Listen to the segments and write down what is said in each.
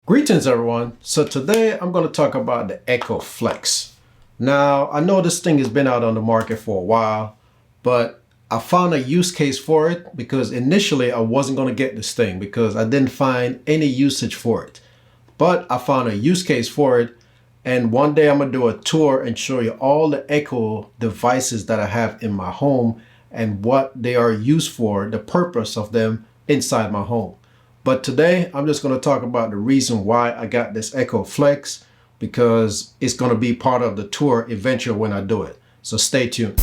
Greetings everyone. So today I'm going to talk about the Echo Flex. Now I know this thing has been out on the market for a while, but I found a use case for it because initially I wasn't going to get this thing because I didn't find any usage for it. But I found a use case for it, and one day I'm going to do a tour and show you all the Echo devices that I have in my home and what they are used for, the purpose of them inside my home. But today I'm just going to talk about the reason why I got this Echo Flex, because it's going to be part of the tour eventually when I do it. So stay tuned.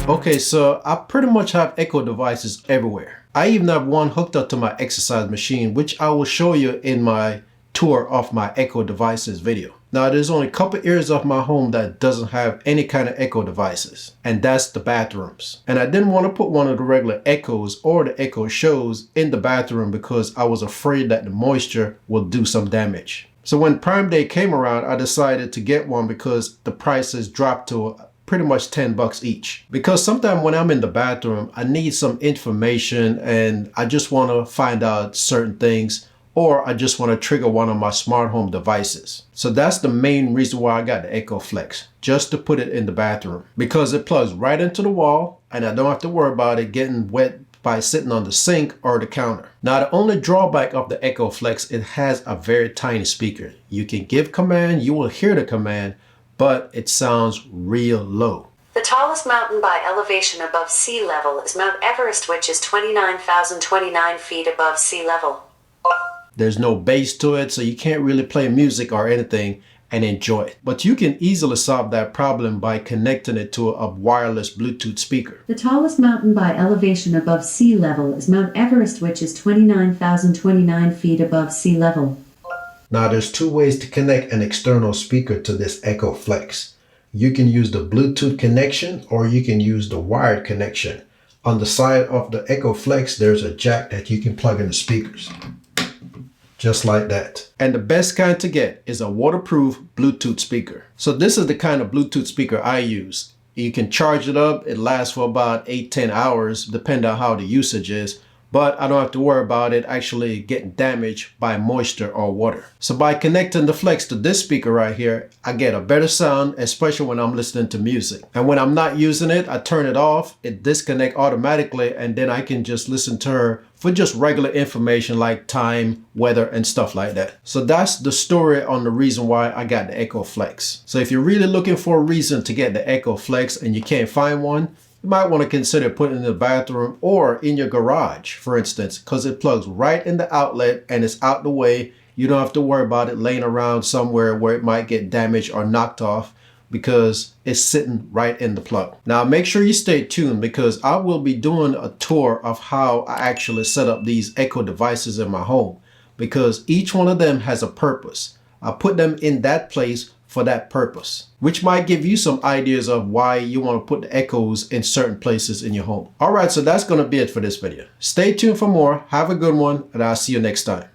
Okay, so I pretty much have Echo devices everywhere. I even have one hooked up to my exercise machine, which I will show you in my tour of my Echo devices video. Now there's only a couple areas of my home that doesn't have any kind of Echo devices, and that's the bathrooms. And I didn't want to put one of the regular Echoes or the Echo Shows in the bathroom because I was afraid that the moisture will do some damage. So when Prime Day came around, I decided to get one because the prices dropped to pretty much 10 bucks each. Because sometimes when I'm in the bathroom, I need some information and I just want to find out certain things, or I just want to trigger one of my smart home devices. So that's the main reason why I got the Echo Flex, just to put it in the bathroom, because it plugs right into the wall and I don't have to worry about it getting wet by sitting on the sink or the counter. Now the only drawback of the Echo Flex, it has a very tiny speaker. You can give command, you will hear the command, but it sounds real low. The tallest mountain by elevation above sea level is Mount Everest, which is 29,029 feet above sea level. There's no bass to it, so you can't really play music or anything and enjoy it. But you can easily solve that problem by connecting it to a wireless Bluetooth speaker. The tallest mountain by elevation above sea level is Mount Everest, which is 29,029 feet above sea level. Now there's two ways to connect an external speaker to this Echo Flex. You can use the Bluetooth connection or you can use the wired connection. On the side of the Echo Flex, there's a jack that you can plug in the speakers. Just like that. And the best kind to get is a waterproof Bluetooth speaker. So this is the kind of Bluetooth speaker I use. You can charge it up. It lasts for about 8-10 hours, depending on how the usage is. But I don't have to worry about it actually getting damaged by moisture or water. So by connecting the Flex to this speaker right here, I get a better sound, especially when I'm listening to music. And when I'm not using it, I turn it off, it disconnects automatically, and then I can just listen to her for just regular information like time, weather, and stuff like that. So that's the story on the reason why I got the Echo Flex. So if you're really looking for a reason to get the Echo Flex and you can't find one, you might want to consider putting it in the bathroom or in your garage, for instance, because it plugs right in the outlet and it's out the way. You don't have to worry about it laying around somewhere where it might get damaged or knocked off because it's sitting right in the plug. Now make sure you stay tuned because I will be doing a tour of how I actually set up these Echo devices in my home, because each one of them has a purpose. I put them in that place for that purpose, which might give you some ideas of why you want to put the Echoes in certain places in your home. All right, so that's going to be it for this video. Stay tuned for more. Have a good one, and I'll see you next time.